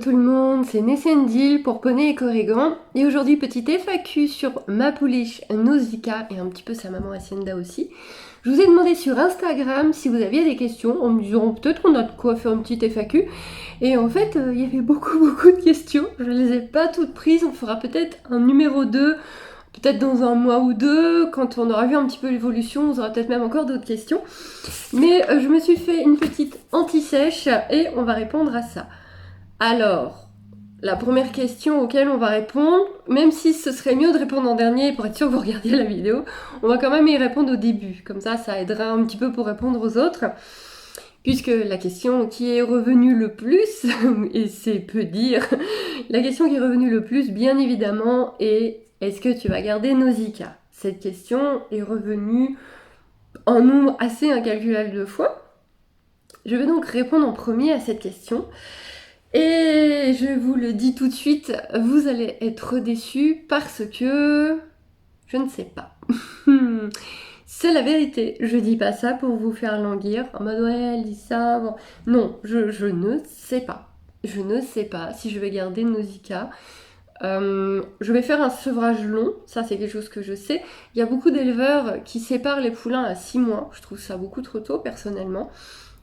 tout le monde, c'est Nessendil pour Poney et Corrigan. Et aujourd'hui, petite FAQ sur ma pouliche Nausicaa et un petit peu sa maman Hacienda aussi. Je vous ai demandé sur Instagram si vous aviez des questions en me disant peut-être qu'on a de quoi faire une petite FAQ. Et en fait, il y avait beaucoup de questions. Je les ai pas toutes prises. On fera peut-être un numéro 2, peut-être dans un mois ou deux, quand on aura vu un petit peu l'évolution. On aura peut-être même encore d'autres questions. Mais je me suis fait une petite anti-sèche et on va répondre à ça. Alors, la première question auquel on va répondre, même si ce serait mieux de répondre en dernier pour être sûr que vous regardiez la vidéo, on va quand même y répondre au début. Comme ça aidera un petit peu pour répondre aux autres. Puisque la question qui est revenue le plus, et c'est peu dire, la question qui est revenue le plus, bien évidemment, est est-ce que tu vas garder Nausicaa ? Cette question est revenue en nombre assez incalculable de fois. Je vais donc répondre en premier à cette question. Et je vous le dis tout de suite, vous allez être déçus parce que je ne sais pas. C'est la vérité. Je dis pas ça pour vous faire languir en mode ouais, elle dit ça. Bon. Non, je ne sais pas. Je ne sais pas si je vais garder Nausicaa. Je vais faire un sevrage long, ça c'est quelque chose que je sais. Il y a beaucoup d'éleveurs qui séparent les poulains à 6 mois. Je trouve ça beaucoup trop tôt personnellement.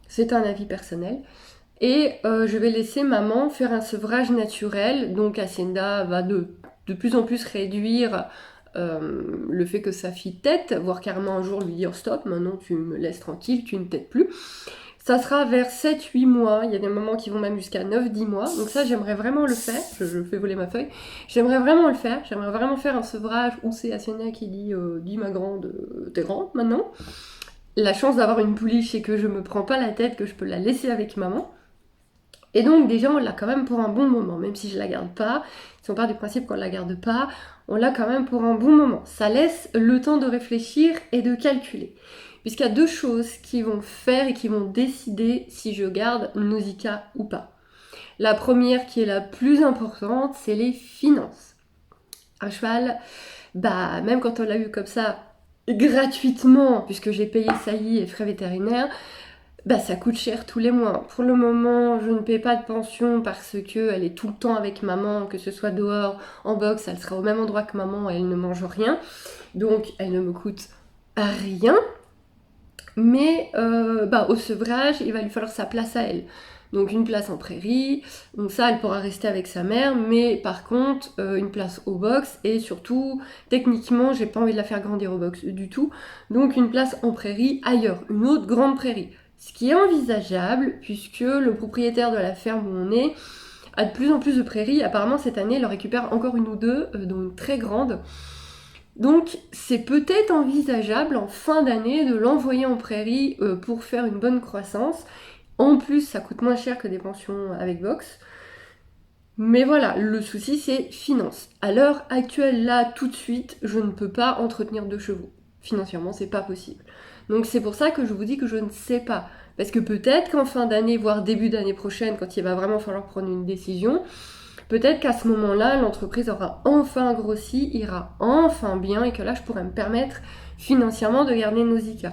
C'est un avis personnel. Et je vais laisser maman faire un sevrage naturel. Donc Hacienda va de plus en plus réduire le fait que sa fille tète, voire carrément un jour lui dire stop, maintenant tu me laisses tranquille, tu ne tètes plus. Ça sera vers 7-8 mois, il y a des moments qui vont même jusqu'à 9-10 mois. Donc ça j'aimerais vraiment le faire, je fais voler ma feuille. J'aimerais vraiment le faire, j'aimerais vraiment faire un sevrage où c'est Hacienda qui dit dis ma grande, t'es grande maintenant. La chance d'avoir une pouliche c'est que je me prends pas la tête, que je peux la laisser avec maman. Et donc déjà on l'a quand même pour un bon moment, même si je la garde pas, si on part du principe qu'on la garde pas, on l'a quand même pour un bon moment. Ça laisse le temps de réfléchir et de calculer. Puisqu'il y a deux choses qui vont faire et qui vont décider si je garde Nausicaa ou pas. La première qui est la plus importante, c'est les finances. Un cheval, bah même quand on l'a eu comme ça gratuitement, puisque j'ai payé saillie et frais vétérinaires, bah ça coûte cher tous les mois. Pour le moment, je ne paie pas de pension parce qu'elle est tout le temps avec maman, que ce soit dehors, en box, elle sera au même endroit que maman et elle ne mange rien. Donc elle ne me coûte rien. Mais au sevrage, il va lui falloir sa place à elle. Donc une place en prairie, donc ça elle pourra rester avec sa mère, mais par contre une place au box et surtout techniquement j'ai pas envie de la faire grandir au box du tout, donc une place en prairie ailleurs, une autre grande prairie. Ce qui est envisageable, puisque le propriétaire de la ferme où on est a de plus en plus de prairies. Apparemment, cette année, il en récupère encore une ou deux, dont une très grande. Donc, c'est peut-être envisageable en fin d'année de l'envoyer en prairie pour faire une bonne croissance. En plus, ça coûte moins cher que des pensions avec box. Mais voilà, le souci, c'est finance. À l'heure actuelle, là, tout de suite, je ne peux pas entretenir 2 chevaux. Financièrement, c'est pas possible. Donc c'est pour ça que je vous dis que je ne sais pas. Parce que peut-être qu'en fin d'année, voire début d'année prochaine, quand il va vraiment falloir prendre une décision, peut-être qu'à ce moment-là, l'entreprise aura enfin grossi, ira enfin bien, et que là, je pourrais me permettre financièrement de garder Nausicaa.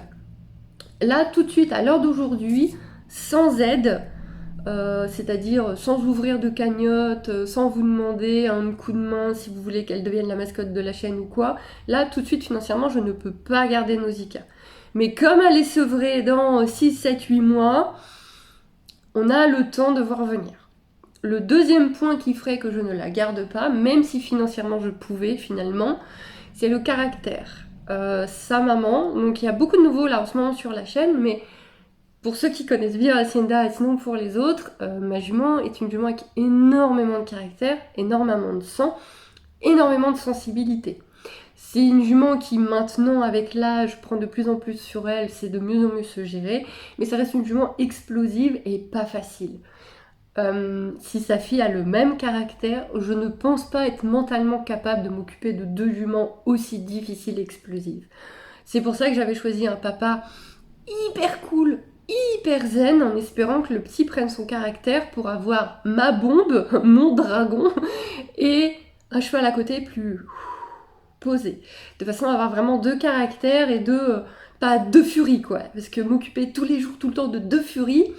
Là, tout de suite, à l'heure d'aujourd'hui, sans aide, c'est-à-dire sans ouvrir de cagnotte, sans vous demander un coup de main si vous voulez qu'elle devienne la mascotte de la chaîne ou quoi, là, tout de suite, financièrement, je ne peux pas garder Nausicaa. Mais comme elle est sevrée dans 6, 7, 8 mois, on a le temps de voir venir. Le deuxième point qui ferait que je ne la garde pas, même si financièrement je pouvais finalement, c'est le caractère. Sa maman, donc il y a beaucoup de nouveaux là en ce moment sur la chaîne, mais pour ceux qui connaissent bien Hacienda et sinon pour les autres, ma jument est une jument avec énormément de caractère, énormément de sang, énormément de sensibilité. C'est une jument qui maintenant avec l'âge prend de plus en plus sur elle, c'est de mieux en mieux se gérer, mais ça reste une jument explosive et pas facile. Si sa fille a le même caractère, je ne pense pas être mentalement capable de m'occuper de 2 juments aussi difficiles et explosives. C'est pour ça que j'avais choisi un papa hyper cool, hyper zen, en espérant que le petit prenne son caractère pour avoir ma bombe, mon dragon, et un cheval à côté plus posé. De façon à avoir vraiment 2 caractères et pas 2 furies quoi. Parce que m'occuper tous les jours, tout le temps de 2 furies,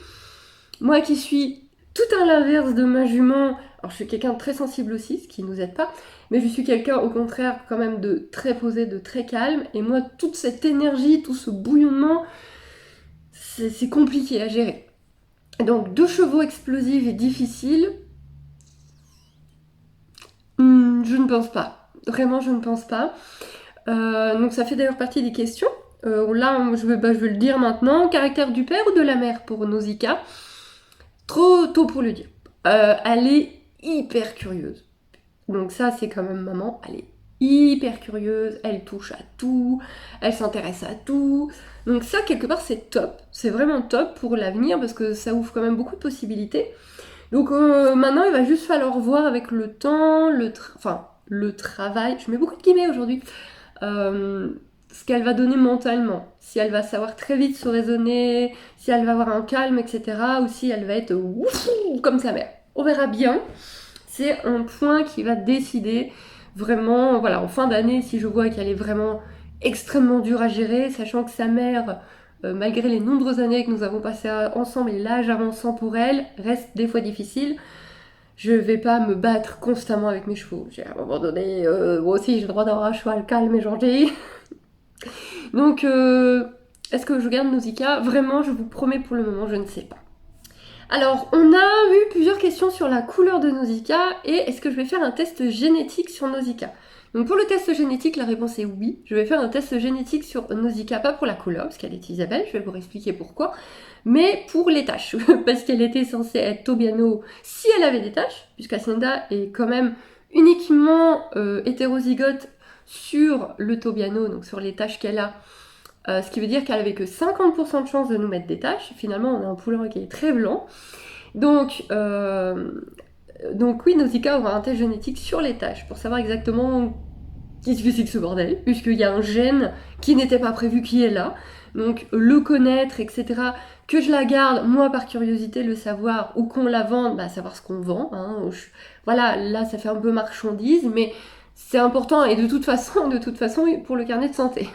moi qui suis tout à l'inverse de ma jument. Alors je suis quelqu'un de très sensible aussi, ce qui nous aide pas, mais je suis quelqu'un au contraire quand même de très posé, de très calme, et moi toute cette énergie, tout ce bouillonnement, c'est compliqué à gérer. Donc 2 chevaux explosifs et difficiles, je ne pense pas. Vraiment, je ne pense pas. Donc ça fait d'ailleurs partie des questions. Là, je vais le dire maintenant. Caractère du père ou de la mère pour Nausicaa? Trop tôt pour le dire. Elle est hyper curieuse. Donc ça, c'est quand même maman. Elle est hyper curieuse, elle touche à tout, elle s'intéresse à tout. Donc ça, quelque part, c'est top. C'est vraiment top pour l'avenir parce que ça ouvre quand même beaucoup de possibilités. Donc maintenant, il va juste falloir voir avec le temps, le travail. Je mets beaucoup de guillemets aujourd'hui. Ce qu'elle va donner mentalement. Si elle va savoir très vite se raisonner, si elle va avoir un calme, etc. Ou si elle va être ouf, comme sa mère. On verra bien. C'est un point qui va décider vraiment, voilà, en fin d'année, si je vois qu'elle est vraiment extrêmement dure à gérer, sachant que sa mère, malgré les nombreuses années que nous avons passées ensemble et l'âge avançant pour elle, reste des fois difficile. Je vais pas me battre constamment avec mes chevaux. À un moment donné, moi aussi j'ai le droit d'avoir un cheval calme et gentil. Donc, est-ce que je garde Nausicaa? Vraiment, je vous promets pour le moment, je ne sais pas. Alors, on a eu plusieurs questions sur la couleur de Nausicaa et est-ce que je vais faire un test génétique sur Nausicaa? Donc pour le test génétique, la réponse est oui. Je vais faire un test génétique sur Nausicaa, pas pour la couleur, parce qu'elle est Isabelle, je vais vous expliquer pourquoi, mais pour les taches, parce qu'elle était censée être Tobiano si elle avait des taches, puisqu'Hacienda est quand même uniquement hétérozygote sur le Tobiano, donc sur les taches qu'elle a. Ce qui veut dire qu'elle avait que 50% de chance de nous mettre des taches. Finalement, on a un poulain qui est très blanc. Donc oui, Nausicaa aura un test génétique sur les taches pour savoir exactement qu'est-ce que c'est que ce bordel, puisqu'il y a un gène qui n'était pas prévu qui est là. Donc le connaître, etc. Que je la garde, moi par curiosité, le savoir, ou qu'on la vende, bah, savoir ce qu'on vend. Hein. Voilà, là ça fait un peu marchandise, mais c'est important et de toute façon, pour le carnet de santé.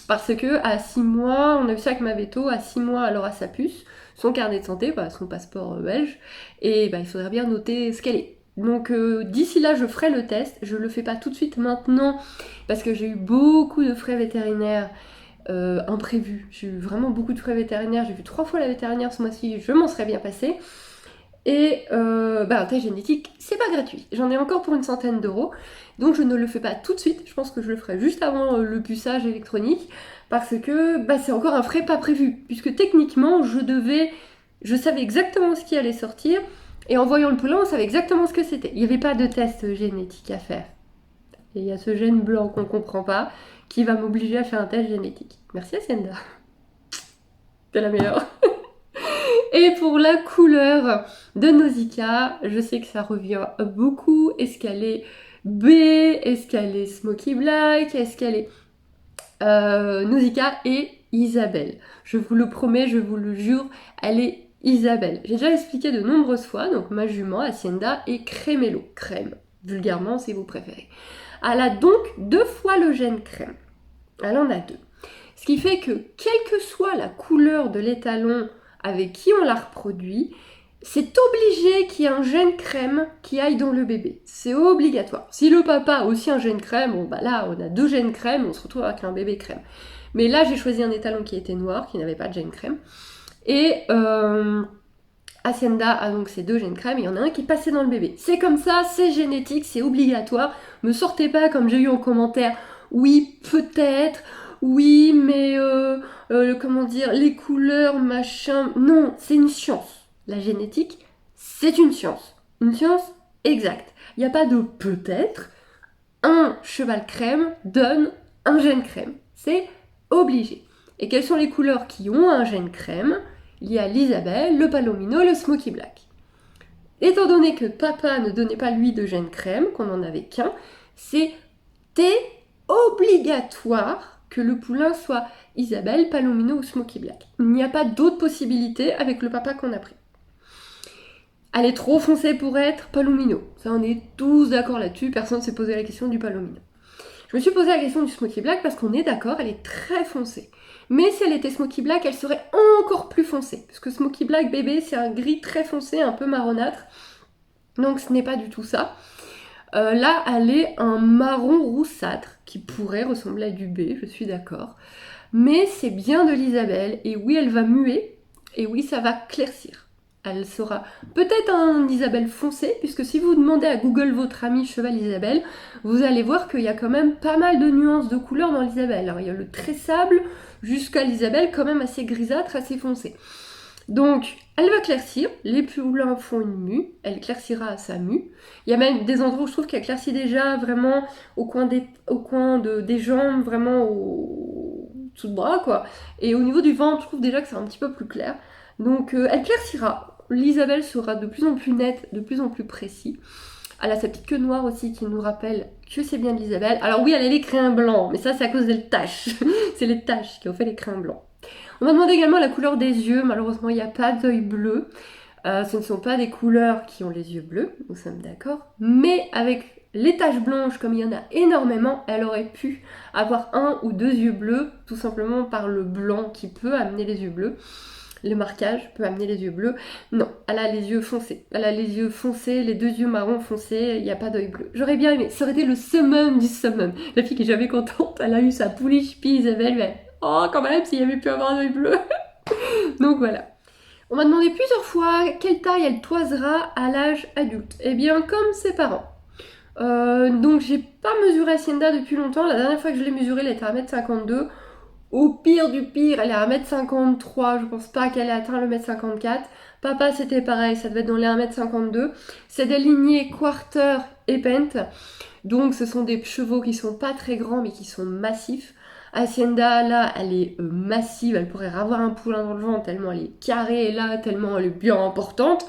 Parce que à 6 mois, on a vu ça avec ma veto, à 6 mois elle aura sa puce, son carnet de santé, bah, son passeport belge, et bah, il faudrait bien noter ce qu'elle est. Donc d'ici là, je ferai le test. Je le fais pas tout de suite maintenant parce que j'ai eu beaucoup de frais vétérinaires imprévus. J'ai eu vraiment beaucoup de frais vétérinaires. J'ai vu 3 fois la vétérinaire ce mois-ci. Je m'en serais bien passée. Et un test génétique, c'est pas gratuit. J'en ai encore pour une centaine d'euros. Donc je ne le fais pas tout de suite. Je pense que je le ferai juste avant le puçage électronique parce que c'est encore un frais pas prévu. Puisque techniquement, je savais exactement ce qui allait sortir. Et en voyant le poulain, on savait exactement ce que c'était. Il n'y avait pas de test génétique à faire. Et il y a ce gène blanc qu'on ne comprend pas qui va m'obliger à faire un test génétique. Merci Hacienda. T'es la meilleure. Et pour la couleur de Nausicaa, je sais que ça revient beaucoup. Est-ce qu'elle est B? Est-ce qu'elle est Smoky Black? Est-ce qu'elle est... Nausicaa et Isabelle. Je vous le promets, je vous le jure, elle est Isabelle. J'ai déjà expliqué de nombreuses fois, donc ma jument, Hacienda, est crémello. Crème, vulgairement si vous préférez. Elle a donc 2 fois le gène crème. Elle en a 2. Ce qui fait que, quelle que soit la couleur de l'étalon avec qui on la reproduit, c'est obligé qu'il y ait un gène crème qui aille dans le bébé. C'est obligatoire. Si le papa a aussi un gène crème, bon bah là on a 2 gènes crème, on se retrouve avec un bébé crème. Mais là j'ai choisi un étalon qui était noir, qui n'avait pas de gène crème. Et Hacienda a donc ces 2 gènes crème, il y en a un qui est passé dans le bébé. C'est comme ça, c'est génétique, c'est obligatoire. Me sortez pas comme j'ai eu en commentaire, oui peut-être, oui mais comment dire, les couleurs, machin. Non, c'est une science. La génétique, c'est une science. Une science exacte. Il n'y a pas de peut-être. Un cheval crème donne un gène crème. C'est obligé. Et quelles sont les couleurs qui ont un gène crème? Il y a l'Isabelle, le Palomino, le Smoky Black. Étant donné que papa ne donnait pas lui de gène crème, qu'on n'en avait qu'un, c'était obligatoire que le poulain soit Isabelle, Palomino ou Smoky Black. Il n'y a pas d'autre possibilité avec le papa qu'on a pris. Elle est trop foncée pour être Palomino. Ça, on est tous d'accord là-dessus. Personne ne s'est posé la question du Palomino. Je me suis posé la question du Smoky Black parce qu'on est d'accord, elle est très foncée. Mais si elle était Smoky Black, elle serait encore plus foncé. Parce que Smoky Black bébé, c'est un gris très foncé, un peu marronâtre. Donc ce n'est pas du tout ça. Là, elle est un marron roussâtre, qui pourrait ressembler à du B, je suis d'accord. Mais c'est bien de l'Isabelle, et oui, elle va muer, et oui, ça va claircir. Elle sera peut-être un Isabelle foncé, puisque si vous demandez à Google votre ami cheval Isabelle, vous allez voir qu'il y a quand même pas mal de nuances de couleurs dans l'Isabelle. Alors il y a le très sable jusqu'à l'Isabelle quand même assez grisâtre, assez foncé. Donc elle va claircir, les poulains font une mue, elle claircira à sa mue. Il y a même des endroits où je trouve qu'elle claircit déjà vraiment au coin des jambes, vraiment au dessous de bras quoi. Et au niveau du ventre, je trouve déjà que c'est un petit peu plus clair. Donc elle claircira. L'Isabelle sera de plus en plus nette, de plus en plus précis. Elle a sa petite queue noire aussi qui nous rappelle que c'est bien de l'Isabelle. Alors oui, elle a les crins blancs, mais ça c'est à cause des taches. C'est les taches qui ont fait les crins blancs. On m'a demandé également la couleur des yeux. Malheureusement, il n'y a pas d'œil bleu. Ce ne sont pas des couleurs qui ont les yeux bleus, nous sommes d'accord. Mais avec les taches blanches, comme il y en a énormément, elle aurait pu avoir un ou deux yeux bleus, tout simplement par le blanc qui peut amener les yeux bleus. Le marquage peut amener les yeux bleus. Non, elle a les yeux foncés. Elle a les yeux foncés, les deux yeux marrons foncés, il n'y a pas d'œil bleu. J'aurais bien aimé, ça aurait été le summum du summum. La fille qui est jamais contente, elle a eu sa pouliche pie Isabelle, mais oh quand même, s'il y avait pu avoir un œil bleu. Donc voilà. On m'a demandé plusieurs fois quelle taille elle toisera à l'âge adulte. Eh bien, comme ses parents. Donc j'ai pas mesuré Hacienda depuis longtemps. La dernière fois que je l'ai mesurée, elle était à 1m52. Au pire du pire, elle est à 1m53, je pense pas qu'elle ait atteint le 1m54. Papa, c'était pareil, ça devait être dans les 1m52. C'est des lignées Quarter et Pent. Donc ce sont des chevaux qui sont pas très grands mais qui sont massifs. Hacienda, là, elle est massive, elle pourrait avoir un poulain dans le ventre tellement elle est carrée, et là, tellement elle est bien importante.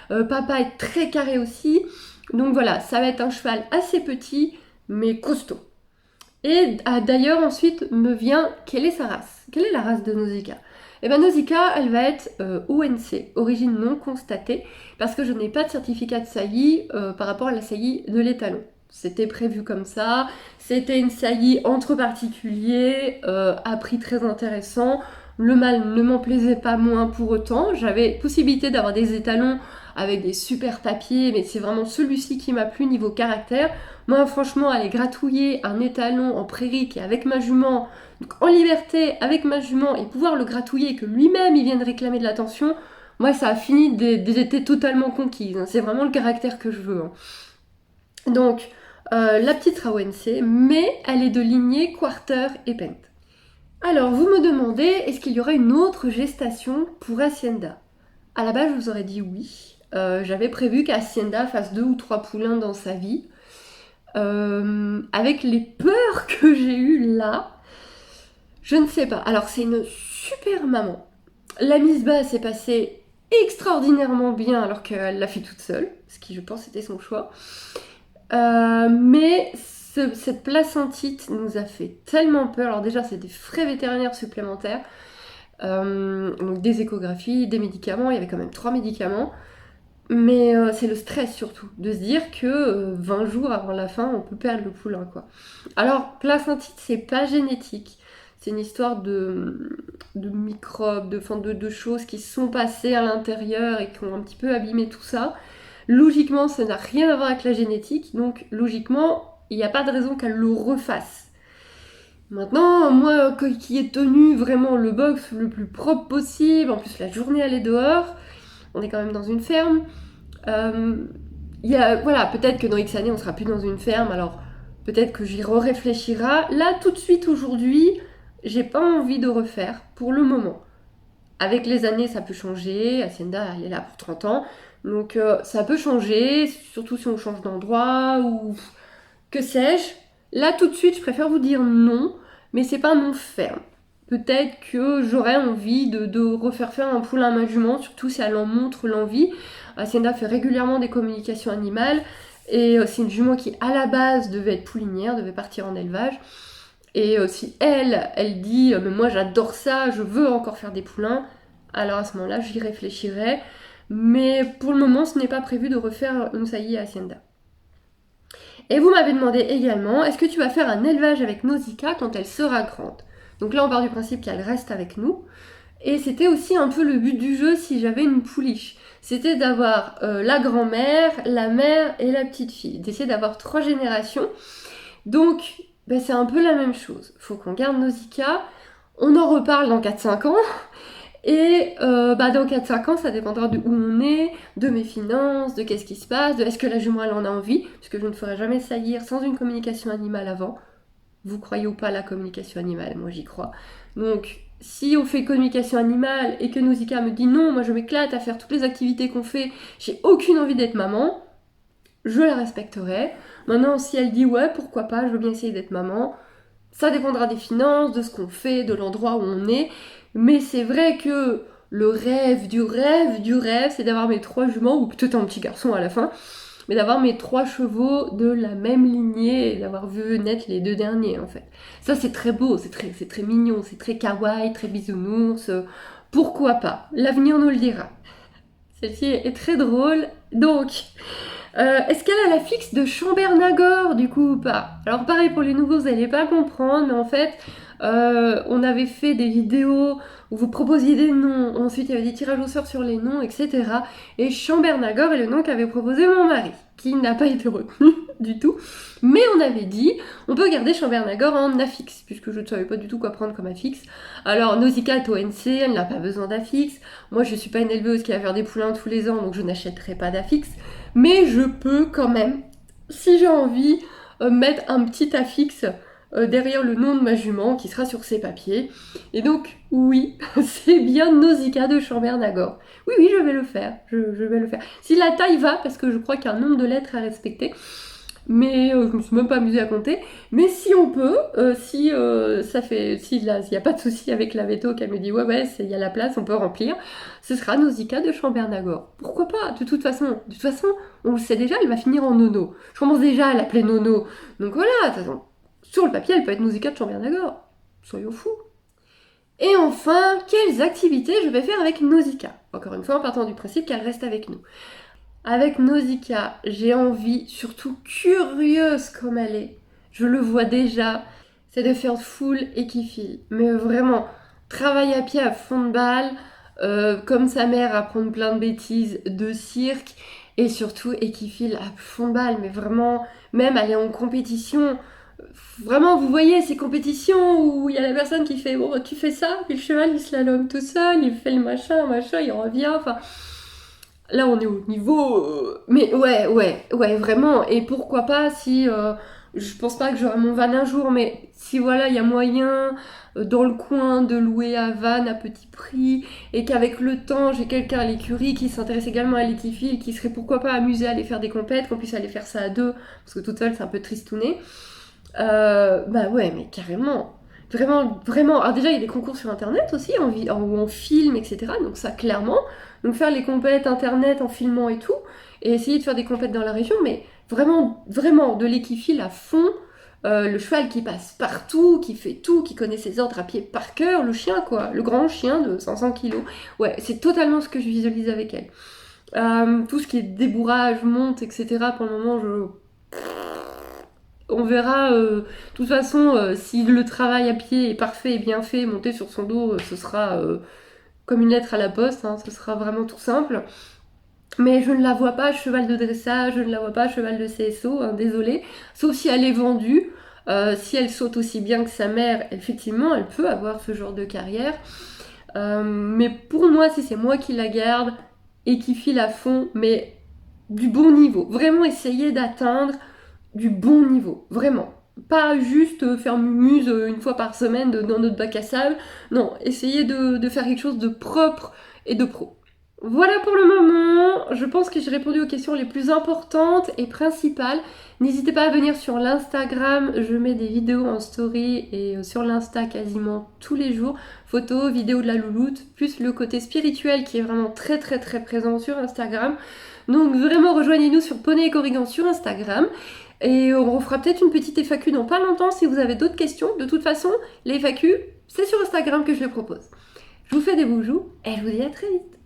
Papa est très carré aussi. Donc voilà, ça va être un cheval assez petit mais costaud. Et d'ailleurs, ensuite me vient, quelle est sa race? Quelle est la race de Nausicaa? Eh bien, Nausicaa, elle va être ONC, origine non constatée, parce que je n'ai pas de certificat de saillie par rapport à la saillie de l'étalon. C'était prévu comme ça, c'était une saillie entre particuliers, à prix très intéressant. Le mâle ne m'en plaisait pas moins pour autant. J'avais possibilité d'avoir des étalons avec des super papiers, mais c'est vraiment celui-ci qui m'a plu niveau caractère. Moi, franchement, aller gratouiller un étalon en prairie qui est avec ma jument, donc en liberté avec ma jument, et pouvoir le gratouiller, que lui-même il vienne réclamer de l'attention, moi, ça a fini d'être totalement conquise. Hein. C'est vraiment le caractère que je veux. Hein. Donc, la petite sera ONC, mais elle est de lignée Quarter et Pent. Alors, vous me demandez, est-ce qu'il y aura une autre gestation pour Hacienda? À la base, je vous aurais dit oui. J'avais prévu qu'Hacienda fasse 2 ou 3 poulains dans sa vie. Avec les peurs que j'ai eues là, je ne sais pas. Alors, c'est une super maman. La mise bas s'est passée extraordinairement bien alors qu'elle l'a fait toute seule, ce qui, je pense, était son choix. Mais cette placentite nous a fait tellement peur. Alors déjà, c'est des frais vétérinaires supplémentaires. Donc des échographies, des médicaments. Il y avait quand même 3 médicaments. Mais c'est le stress surtout, de se dire que 20 jours avant la fin, on peut perdre le poulain, quoi. Alors, placentite, c'est pas génétique. C'est une histoire de microbes, de choses qui se sont passées à l'intérieur et qui ont un petit peu abîmé tout ça. Logiquement, ça n'a rien à voir avec la génétique, donc logiquement, il n'y a pas de raison qu'elle le refasse. Maintenant, moi, qui ai tenu vraiment le box le plus propre possible, en plus la journée elle est dehors, on est quand même dans une ferme. Voilà, peut-être que dans X années on sera plus dans une ferme, alors peut-être que j'y réfléchira. Là, tout de suite aujourd'hui, j'ai pas envie de refaire pour le moment. Avec les années, ça peut changer. Hacienda, elle est là pour 30 ans. Donc ça peut changer, surtout si on change d'endroit ou que sais-je. Là, tout de suite, je préfère vous dire non, mais c'est pas un non ferme. Peut-être que j'aurais envie de refaire faire un poulain à ma jument, surtout si elle en montre l'envie. Hacienda fait régulièrement des communications animales, et c'est une jument qui, à la base, devait être poulinière, devait partir en élevage. Et si elle dit « mais moi j'adore ça, je veux encore faire des poulains », alors à ce moment-là, j'y réfléchirai. Mais pour le moment, ce n'est pas prévu de refaire une saillie à Hacienda. Et vous m'avez demandé également, est-ce que tu vas faire un élevage avec Nausicaa quand elle sera grande? Donc là, on part du principe qu'elle reste avec nous. Et c'était aussi un peu le but du jeu si j'avais une pouliche. C'était d'avoir la grand-mère, la mère et la petite fille. D'essayer d'avoir 3 générations. Donc, ben, c'est un peu la même chose. Faut qu'on garde Nausicaa. On en reparle dans 4-5 ans. Et bah dans 4-5 ans, ça dépendra de où on est, de mes finances, de qu'est-ce qui se passe, de est-ce que la jument elle en a envie, puisque je ne ferai jamais saillir sans une communication animale avant. Vous croyez ou pas à la communication animale, moi j'y crois. Donc si on fait communication animale et que Nausicaa me dit non, moi je m'éclate à faire toutes les activités qu'on fait, j'ai aucune envie d'être maman, je la respecterai. Maintenant si elle dit ouais pourquoi pas, je veux bien essayer d'être maman, ça dépendra des finances, de ce qu'on fait, de l'endroit où on est. Mais c'est vrai que le rêve du rêve du rêve, c'est d'avoir mes 3 juments, ou peut-être un petit garçon à la fin, mais d'avoir mes 3 chevaux de la même lignée et d'avoir vu naître les 2 derniers en fait. Ça c'est très beau, c'est très mignon, c'est très kawaii, très bisounours. Pourquoi pas? L'avenir nous le dira. Celle-ci est très drôle. Donc, est-ce qu'elle a la fixe de Chambernagor du coup ou pas? Alors pareil pour les nouveaux, vous n'allez pas comprendre, mais en fait, on avait fait des vidéos où vous proposiez des noms, ensuite il y avait des tirages au sort sur les noms, etc. Et Chambernagor est le nom qu'avait proposé mon mari, qui n'a pas été retenu du tout. Mais on avait dit, on peut garder Chambernagor en affixe, puisque je ne savais pas du tout quoi prendre comme affixe. Alors Nausicaa est ONC, elle n'a pas besoin d'affixe. Moi je suis pas une éleveuse qui va faire des poulains tous les ans, donc je n'achèterai pas d'affixe. Mais je peux quand même, si j'ai envie, mettre un petit affixe derrière le nom de ma jument qui sera sur ses papiers. Et donc, oui, c'est bien Nausicaa de Chambernagor. Oui, oui, je vais le faire. Je vais le faire. Si la taille va, parce que je crois qu'il y a un nombre de lettres à respecter, mais je me suis même pas amusée à compter. Mais si on peut, s'il n'y a pas de souci avec la veto qu'elle me dit ouais, il y a la place, on peut remplir, ce sera Nausicaa de Chambernagor. Pourquoi pas? De toute façon, on le sait déjà, elle va finir en Nono. Je commence déjà à l'appeler Nono. Donc voilà, de toute façon, sur le papier, elle peut être Nausicaa de Chambernagor. Soyons fous. Et enfin, quelles activités je vais faire avec Nausicaa? Encore une fois, en partant du principe qu'elle reste avec nous. Avec Nausicaa, j'ai envie, surtout curieuse comme elle est, je le vois déjà, c'est de faire full équifile. Mais vraiment, travail à pied à fond de balle, comme sa mère, apprendre plein de bêtises de cirque, et surtout équifile à fond de balle. Mais vraiment, même aller en compétition, vraiment, vous voyez ces compétitions où il y a la personne qui fait bon, tu fais ça, puis le cheval il slalome tout seul, il fait le machin, il revient, enfin. Là, on est au niveau. Mais ouais, vraiment. Et pourquoi pas si. Je pense pas que j'aurai mon van un jour, mais si voilà, il y a moyen dans le coin de louer un van à petit prix et qu'avec le temps, j'ai quelqu'un à l'écurie qui s'intéresse également à l'équifile, qui serait pourquoi pas amusé à aller faire des compètes, qu'on puisse aller faire ça à deux, parce que toute seule, c'est un peu tristouné. Bah ouais, mais carrément. Vraiment, vraiment. Alors déjà, il y a des concours sur Internet aussi, où on filme, etc. Donc ça, clairement. Donc faire les compètes Internet en filmant et tout. Et essayer de faire des compètes dans la région. Mais vraiment, vraiment, de l'équifile à fond. Le cheval qui passe partout, qui fait tout, qui connaît ses ordres à pied par cœur. Le chien, quoi. Le grand chien de 500 kilos. Ouais, c'est totalement ce que je visualise avec elle. Tout ce qui est débourrage, monte, etc. Pour le moment, on verra, de toute façon, si le travail à pied est parfait et bien fait, monter sur son dos, ce sera comme une lettre à la poste, hein, ce sera vraiment tout simple. Mais je ne la vois pas cheval de dressage, je ne la vois pas cheval de CSO, hein, désolée. Sauf si elle est vendue, si elle saute aussi bien que sa mère, effectivement, elle peut avoir ce genre de carrière. Mais pour moi, si c'est moi qui la garde et qui file à fond, mais du bon niveau, vraiment essayer d'atteindre du bon niveau, vraiment. Pas juste faire mumuse une fois par semaine dans notre bac à sable. Non, essayer de faire quelque chose de propre et de pro. Voilà pour le moment, je pense que j'ai répondu aux questions les plus importantes et principales. N'hésitez pas à venir sur l'Instagram, je mets des vidéos en story et sur l'Insta quasiment tous les jours. Photos, vidéos de la louloute, plus le côté spirituel qui est vraiment très présent sur Instagram. Donc vraiment rejoignez-nous sur Poney et Corrigan sur Instagram. Et on refera peut-être une petite FAQ dans pas longtemps si vous avez d'autres questions. De toute façon, les FAQ, c'est sur Instagram que je les propose. Je vous fais des bisous et je vous dis à très vite.